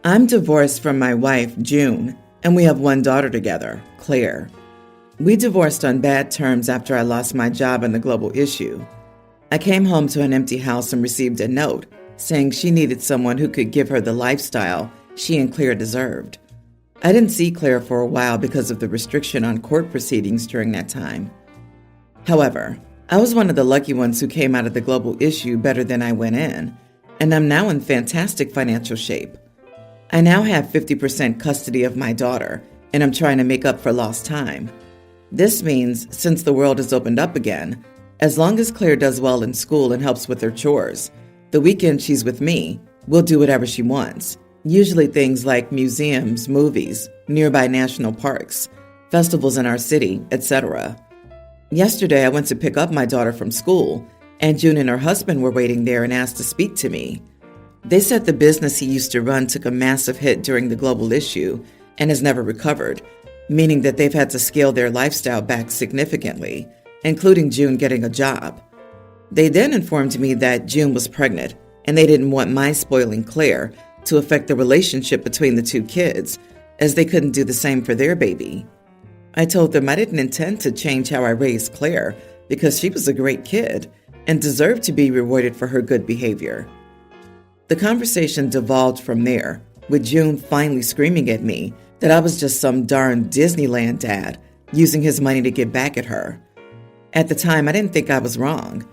I'm divorced from my wife, June, and we have one daughter together, Claire. We divorced on bad terms after I lost my job on the global issue. I came home to an empty house and received a note saying she needed someone who could give her the lifestyle she and Claire deserved. I didn't see Claire for a while because of the restriction on court proceedings during that time. However, I was one of the lucky ones who came out of the global issue better than I went in, and I'm now in fantastic financial shape. I now have 50% custody of my daughter, and I'm trying to make up for lost time. This means, since the world has opened up again, as long as Claire does well in school and helps with her chores, the weekend she's with me, we'll do whatever she wants. Usually things like museums, movies, nearby national parks, festivals in our city, etc. Yesterday, I went to pick up my daughter from school, and June and her husband were waiting there and asked to speak to me. They said the business he used to run took a massive hit during the global issue and has never recovered, meaning that they've had to scale their lifestyle back significantly, including June getting a job. They then informed me that June was pregnant, and they didn't want my spoiling Claire to affect the relationship between the two kids, as they couldn't do the same for their baby. I told them I didn't intend to change how I raised Claire because she was a great kid and deserved to be rewarded for her good behavior. The conversation devolved from there, with June finally screaming at me that I was just some darn Disneyland dad using his money to get back at her. At the time, I didn't think I was wrong.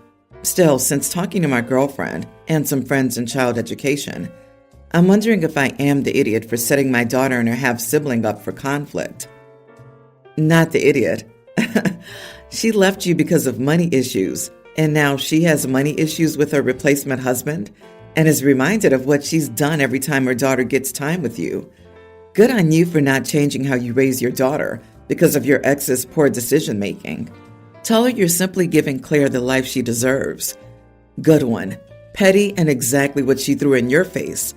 Still, since talking to my girlfriend and some friends in child education, I'm wondering if I am the idiot for setting my daughter and her half-sibling up for conflict. Not the idiot. She left you because of money issues, and now she has money issues with her replacement husband and is reminded of what she's done every time her daughter gets time with you. Good on you for not changing how you raise your daughter because of your ex's poor decision-making. Tell her you're simply giving Claire the life she deserves. Good one. Petty and exactly what she threw in your face.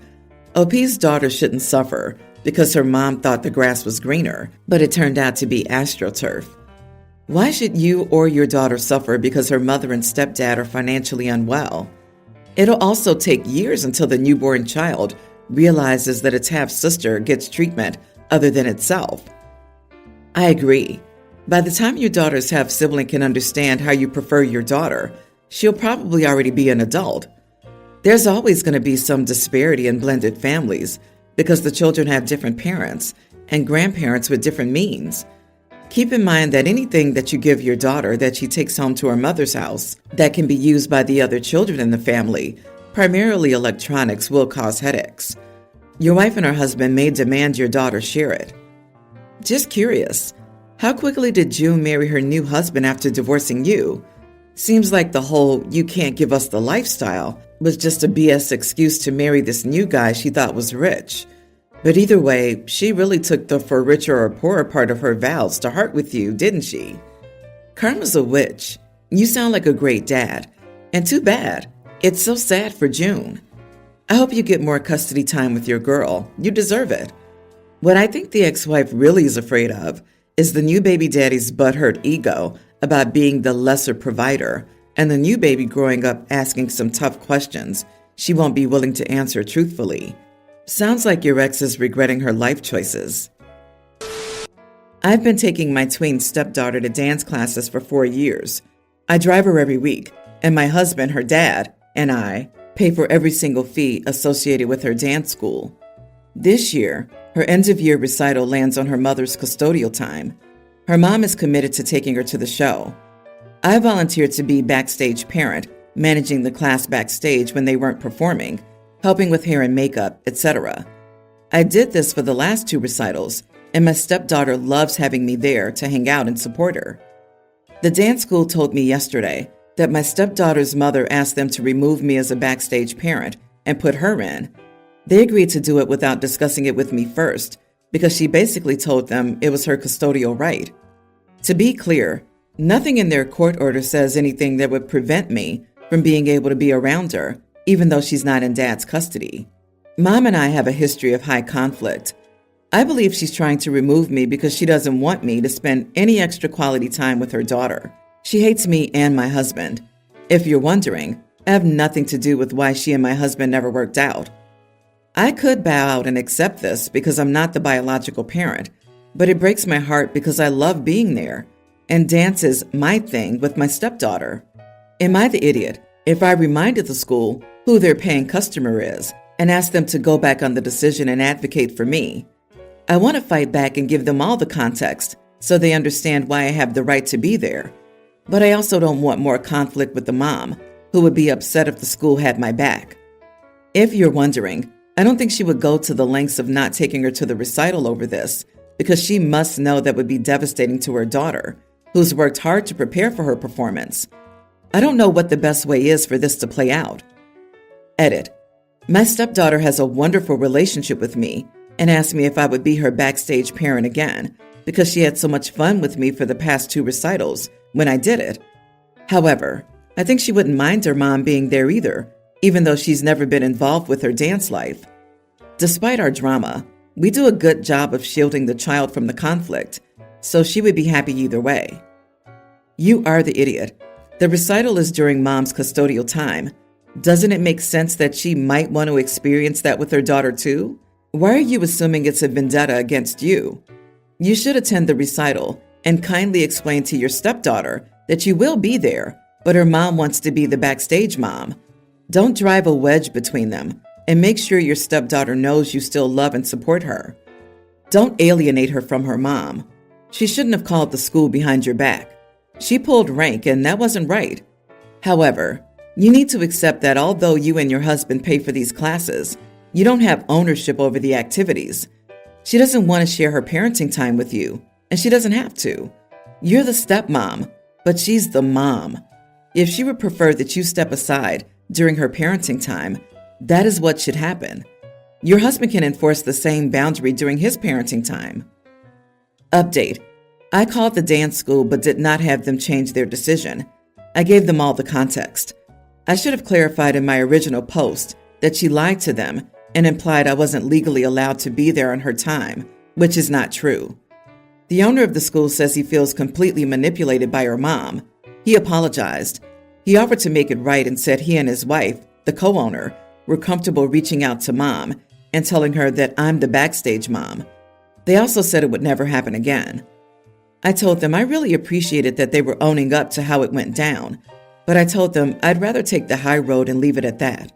OP's daughter shouldn't suffer because her mom thought the grass was greener, but it turned out to be AstroTurf. Why should you or your daughter suffer because her mother and stepdad are financially unwell? It'll also take years until the newborn child realizes that its half-sister gets treatment other than itself. I agree. By the time your daughter's half-sibling can understand how you prefer your daughter, she'll probably already be an adult. There's always going to be some disparity in blended families because the children have different parents and grandparents with different means. Keep in mind that anything that you give your daughter that she takes home to her mother's house that can be used by the other children in the family, primarily electronics, will cause headaches. Your wife and her husband may demand your daughter share it. Just curious, how quickly did June marry her new husband after divorcing you? Seems like the whole "you can't give us the lifestyle" was just a BS excuse to marry this new guy she thought was rich. But either way, she really took the "for richer or poorer" part of her vows to heart with you, didn't she? Karma's a witch. You sound like a great dad. And too bad. It's so sad for June. I hope you get more custody time with your girl. You deserve it. What I think the ex-wife really is afraid of is the new baby daddy's butthurt ego about being the lesser provider, and the new baby growing up asking some tough questions she won't be willing to answer truthfully. Sounds like your ex is regretting her life choices. I've been taking my tween stepdaughter to dance classes for 4 years. I drive her every week, and my husband, her dad, and I pay for every single fee associated with her dance school. This year, her end-of-year recital lands on her mother's custodial time. Her mom is committed to taking her to the show. I volunteered to be backstage parent, managing the class backstage when they weren't performing, helping with hair and makeup, etc. I did this for the last 2 recitals, and my stepdaughter loves having me there to hang out and support her. The dance school told me yesterday that my stepdaughter's mother asked them to remove me as a backstage parent and put her in. They agreed to do it without discussing it with me first, because she basically told them it was her custodial right. To be clear, nothing in their court order says anything that would prevent me from being able to be around her, even though she's not in Dad's custody. Mom and I have a history of high conflict. I believe she's trying to remove me because she doesn't want me to spend any extra quality time with her daughter. She hates me and my husband. If you're wondering, I have nothing to do with why she and my husband never worked out. I could bow out and accept this because I'm not the biological parent, but it breaks my heart because I love being there, and dance is my thing with my stepdaughter. Am I the idiot if I reminded the school who their paying customer is and asked them to go back on the decision and advocate for me? I want to fight back and give them all the context so they understand why I have the right to be there, but I also don't want more conflict with the mom, who would be upset if the school had my back. If you're wondering, I don't think she would go to the lengths of not taking her to the recital over this, because she must know that would be devastating to her daughter, who's worked hard to prepare for her performance. I don't know what the best way is for this to play out. Edit. My stepdaughter has a wonderful relationship with me and asked me if I would be her backstage parent again, because she had so much fun with me for the past 2 recitals when I did it. However, I think she wouldn't mind her mom being there either, even though she's never been involved with her dance life. Despite our drama, we do a good job of shielding the child from the conflict, so she would be happy either way. You are the idiot. The recital is during mom's custodial time. Doesn't it make sense that she might want to experience that with her daughter too? Why are you assuming it's a vendetta against you? You should attend the recital and kindly explain to your stepdaughter that you will be there, but her mom wants to be the backstage mom. Don't drive a wedge between them, and make sure your stepdaughter knows you still love and support her. Don't alienate her from her mom. She shouldn't have called the school behind your back. She pulled rank, and that wasn't right. However, you need to accept that although you and your husband pay for these classes, you don't have ownership over the activities. She doesn't want to share her parenting time with you, and she doesn't have to. You're the stepmom, but she's the mom. If she would prefer that you step aside during her parenting time, that is what should happen. Your husband can enforce the same boundary during his parenting time. Update. I called the dance school but did not have them change their decision. I gave them all the context. I should have clarified in my original post that she lied to them and implied I wasn't legally allowed to be there on her time, which is not true. The owner of the school says he feels completely manipulated by her mom. He apologized. He offered to make it right and said he and his wife, the co-owner, were comfortable reaching out to mom and telling her that I'm the backstage mom. They also said it would never happen again. I told them I really appreciated that they were owning up to how it went down, but I told them I'd rather take the high road and leave it at that.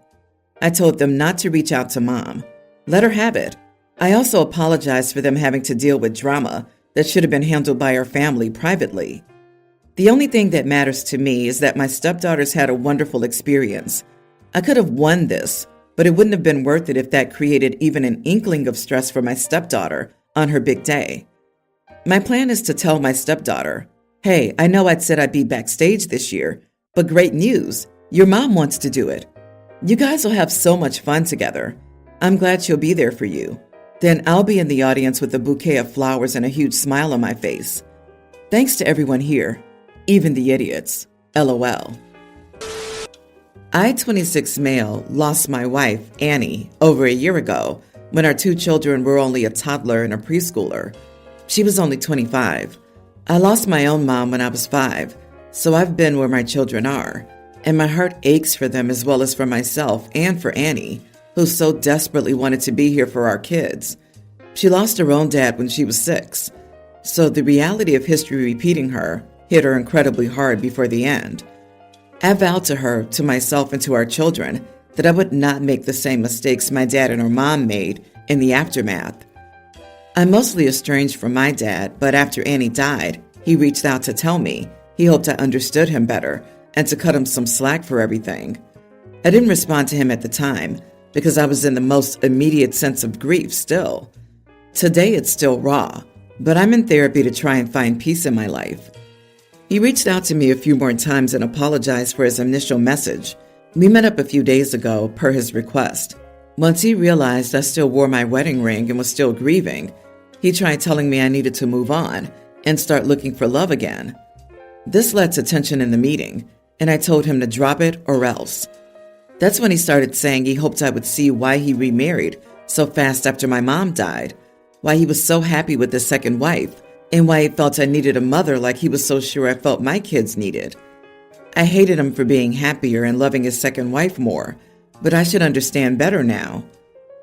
I told them not to reach out to mom. Let her have it. I also apologized for them having to deal with drama that should have been handled by our family privately. The only thing that matters to me is that my stepdaughters had a wonderful experience. I could have won this, but it wouldn't have been worth it if that created even an inkling of stress for my stepdaughter on her big day. My plan is to tell my stepdaughter, hey, I know I'd said I'd be backstage this year, but great news, your mom wants to do it. You guys will have so much fun together. I'm glad she'll be there for you. Then I'll be in the audience with a bouquet of flowers and a huge smile on my face. Thanks to everyone here, even the idiots. LOL. I, 26 male, lost my wife, Annie, over a year ago when our 2 children were only a toddler and a preschooler. She was only 25. I lost my own mom when I was 5, so I've been where my children are, and my heart aches for them as well as for myself and for Annie, who so desperately wanted to be here for our kids. She lost her own dad when she was 6, so the reality of history repeating her hit her incredibly hard before the end. I vowed to her, to myself, and to our children that I would not make the same mistakes my dad and her mom made in the aftermath. I'm mostly estranged from my dad, but after Annie died, he reached out to tell me he hoped I understood him better and to cut him some slack for everything. I didn't respond to him at the time because I was in the most immediate sense of grief still. Today it's still raw, but I'm in therapy to try and find peace in my life. He reached out to me a few more times and apologized for his initial message. We met up a few days ago per his request. Once he realized I still wore my wedding ring and was still grieving, he tried telling me I needed to move on and start looking for love again. This led to tension in the meeting, and I told him to drop it or else. That's when he started saying he hoped I would see why he remarried so fast after my mom died, why he was so happy with his second wife, and why he felt I needed a mother like he was so sure I felt my kids needed. I hated him for being happier and loving his second wife more, but I should understand better now.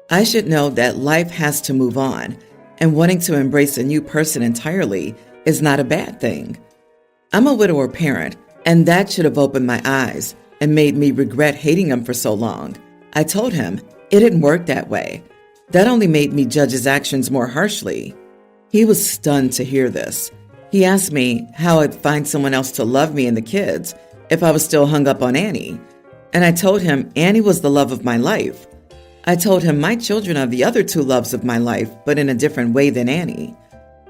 I should know that life has to move on, and wanting to embrace a new person entirely is not a bad thing. I'm a widower parent, and that should have opened my eyes and made me regret hating him for so long. I told him it didn't work that way. That only made me judge his actions more harshly. He was stunned to hear this. He asked me how I'd find someone else to love me and the kids if I was still hung up on Annie. And I told him Annie was the love of my life. I told him my children are the other two loves of my life, but in a different way than Annie.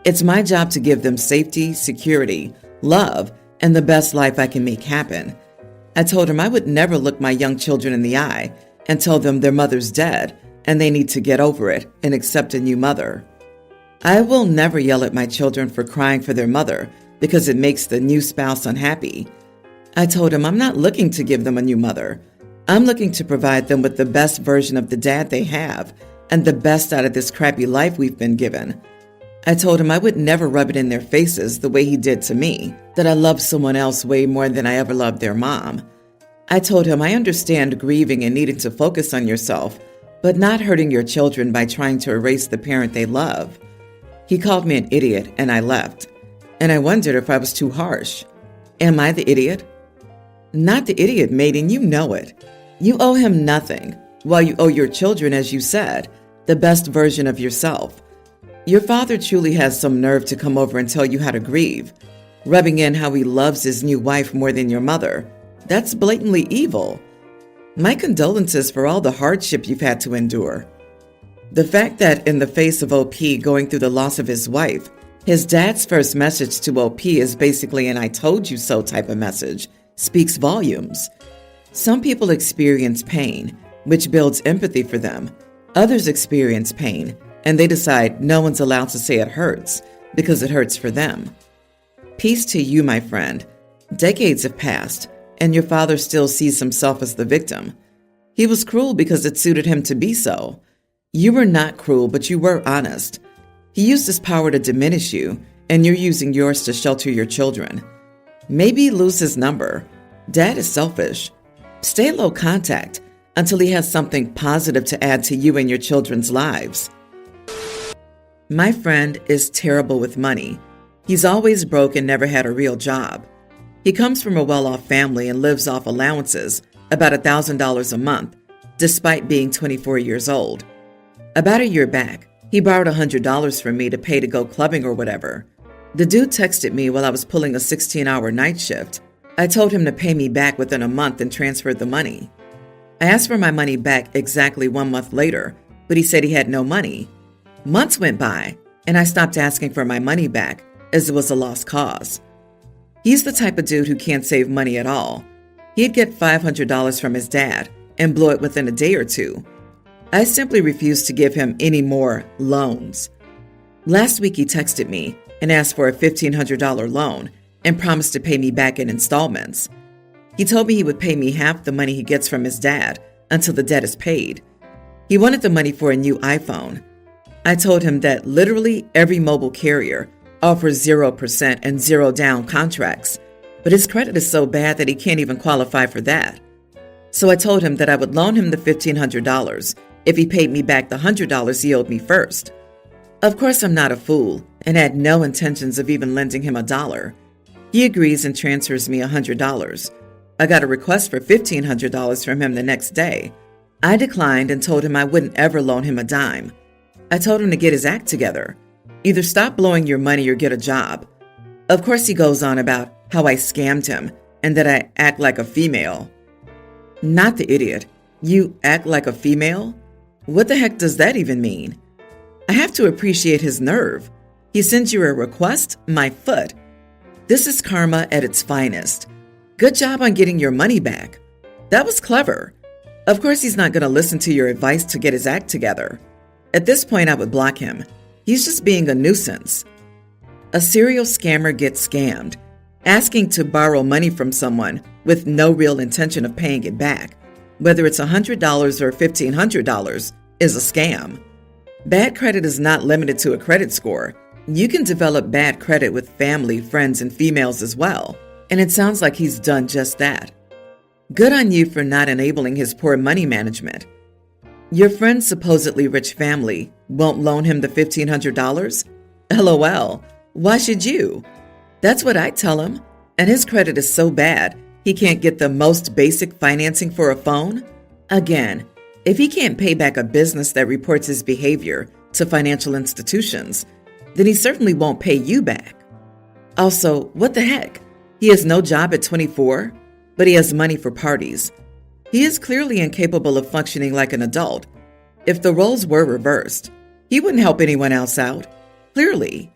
It's my job to give them safety, security, love, and the best life I can make happen. I told him I would never look my young children in the eye and tell them their mother's dead and they need to get over it and accept a new mother. I will never yell at my children for crying for their mother because it makes the new spouse unhappy. I told him I'm not looking to give them a new mother. I'm looking to provide them with the best version of the dad they have and the best out of this crappy life we've been given. I told him I would never rub it in their faces the way he did to me, that I loved someone else way more than I ever loved their mom. I told him I understand grieving and needing to focus on yourself, but not hurting your children by trying to erase the parent they love. He called me an idiot and I left, and I wondered if I was too harsh. Am I the idiot? Not the idiot, maiden, you know it. You owe him nothing, while you owe your children, as you said, the best version of yourself. Your father truly has some nerve to come over and tell you how to grieve, rubbing in how he loves his new wife more than your mother. That's blatantly evil. My condolences for all the hardship you've had to endure. The fact that in the face of OP going through the loss of his wife, his dad's first message to OP is basically an I told you so type of message speaks volumes. Some people experience pain, which builds empathy for them. Others experience pain, and they decide no one's allowed to say it hurts because it hurts for them. Peace to you, my friend. Decades have passed, and your father still sees himself as the victim. He was cruel because it suited him to be so. You were not cruel, but you were honest. He used his power to diminish you, and you're using yours to shelter your children. Maybe lose his number. Dad is selfish. Stay low contact until he has something positive to add to you and your children's lives. My friend is terrible with money. He's always broke and never had a real job. He comes from a well-off family and lives off allowances, about $1,000 a month, despite being 24 years old. About a year back, he borrowed $100 from me to pay to go clubbing or whatever. The dude texted me while I was pulling a 16-hour night shift. I told him to pay me back within a month and transferred the money. I asked for my money back exactly 1 month later, but he said he had no money. Months went by, and I stopped asking for my money back as it was a lost cause. He's the type of dude who can't save money at all. He'd get $500 from his dad and blow it within a day or two. I simply refused to give him any more loans. Last week he texted me and asked for a $1,500 loan and promised to pay me back in installments. He told me he would pay me half the money he gets from his dad until the debt is paid. He wanted the money for a new iPhone. I told him that literally every mobile carrier offers 0% and 0 down contracts, but his credit is so bad that he can't even qualify for that. So I told him that I would loan him the $1,500 if he paid me back the $100 he owed me first. Of course, I'm not a fool and had no intentions of even lending him $1. He agrees and transfers me $100. I got a request for $1,500 from him the next day. I declined and told him I wouldn't ever loan him a dime. I told him to get his act together. Either stop blowing your money or get a job. Of course, he goes on about how I scammed him and that I act like a female. Not the idiot. You act like a female? What the heck does that even mean? I have to appreciate his nerve. He sends you a request? My foot. This is karma at its finest. Good job on getting your money back. That was clever. Of course, he's not going to listen to your advice to get his act together. At this point, I would block him. He's just being a nuisance. A serial scammer gets scammed, asking to borrow money from someone with no real intention of paying it back, whether it's $100 or $1,500, is a scam. Bad credit is not limited to a credit score. You can develop bad credit with family, friends, and females as well, and it sounds like he's done just that. Good on you for not enabling his poor money management. Your friend's supposedly rich family won't loan him the $1,500? LOL. Why should you? That's what I tell him. And his credit is so bad, he can't get the most basic financing for a phone? Again, if he can't pay back a business that reports his behavior to financial institutions, then he certainly won't pay you back. Also, what the heck? He has no job at 24, but he has money for parties. He is clearly incapable of functioning like an adult. If the roles were reversed, he wouldn't help anyone else out. Clearly.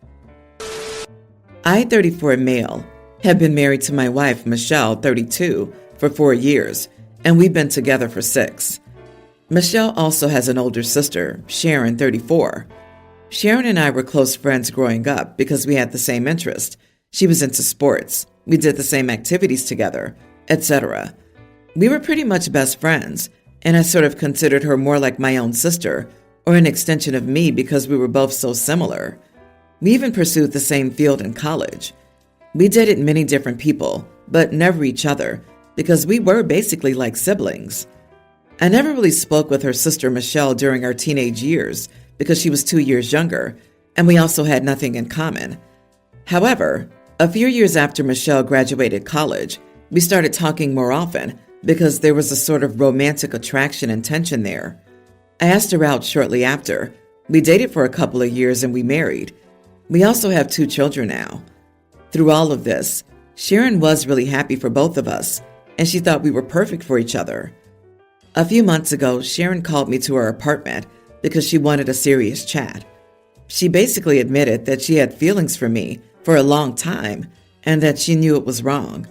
I, 34 male, have been married to my wife, Michelle, 32, for 4 years, and we've been together for 6. Michelle also has an older sister, Sharon, 34. Sharon and I were close friends growing up because we had the same interest. She was into sports. We did the same activities together, etc. We were pretty much best friends, and I sort of considered her more like my own sister or an extension of me because we were both so similar. We even pursued the same field in college. We dated many different people, but never each other because we were basically like siblings. I never really spoke with her sister Michelle during our teenage years because she was 2 years younger, and we also had nothing in common. However, a few years after Michelle graduated college, we started talking more often because there was a sort of romantic attraction and tension there. I asked her out shortly after. We dated for a couple of years and we married. We also have 2 children now. Through all of this, Sharon was really happy for both of us, and she thought we were perfect for each other. A few months ago, Sharon called me to her apartment because she wanted a serious chat. She basically admitted that she had feelings for me for a long time and that she knew it was wrong.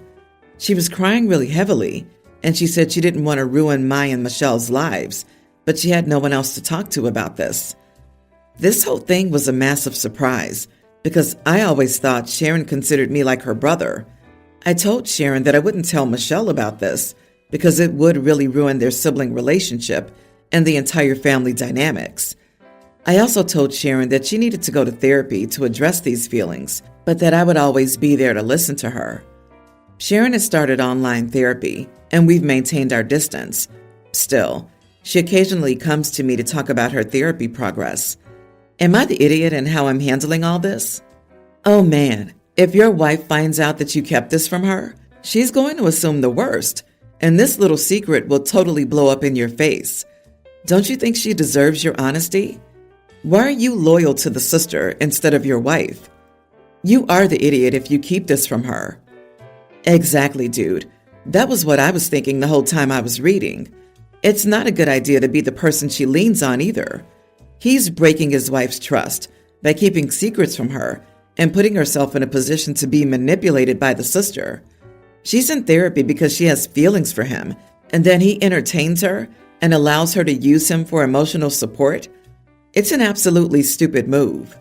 She was crying really heavily, and she said she didn't want to ruin my and Michelle's lives, but she had no one else to talk to about this. This whole thing was a massive surprise because I always thought Sharon considered me like her brother. I told Sharon that I wouldn't tell Michelle about this because it would really ruin their sibling relationship and the entire family dynamics. I also told Sharon that she needed to go to therapy to address these feelings, but that I would always be there to listen to her. Sharon has started online therapy, and we've maintained our distance. Still, she occasionally comes to me to talk about her therapy progress. Am I the idiot in how I'm handling all this? Oh man, if your wife finds out that you kept this from her, she's going to assume the worst, and this little secret will totally blow up in your face. Don't you think she deserves your honesty? Why are you loyal to the sister instead of your wife? You are the idiot if you keep this from her. Exactly, dude. That was what I was thinking the whole time I was reading. It's not a good idea to be the person she leans on either. He's breaking his wife's trust by keeping secrets from her and putting herself in a position to be manipulated by the sister. She's in therapy because she has feelings for him, and then he entertains her and allows her to use him for emotional support. It's an absolutely stupid move.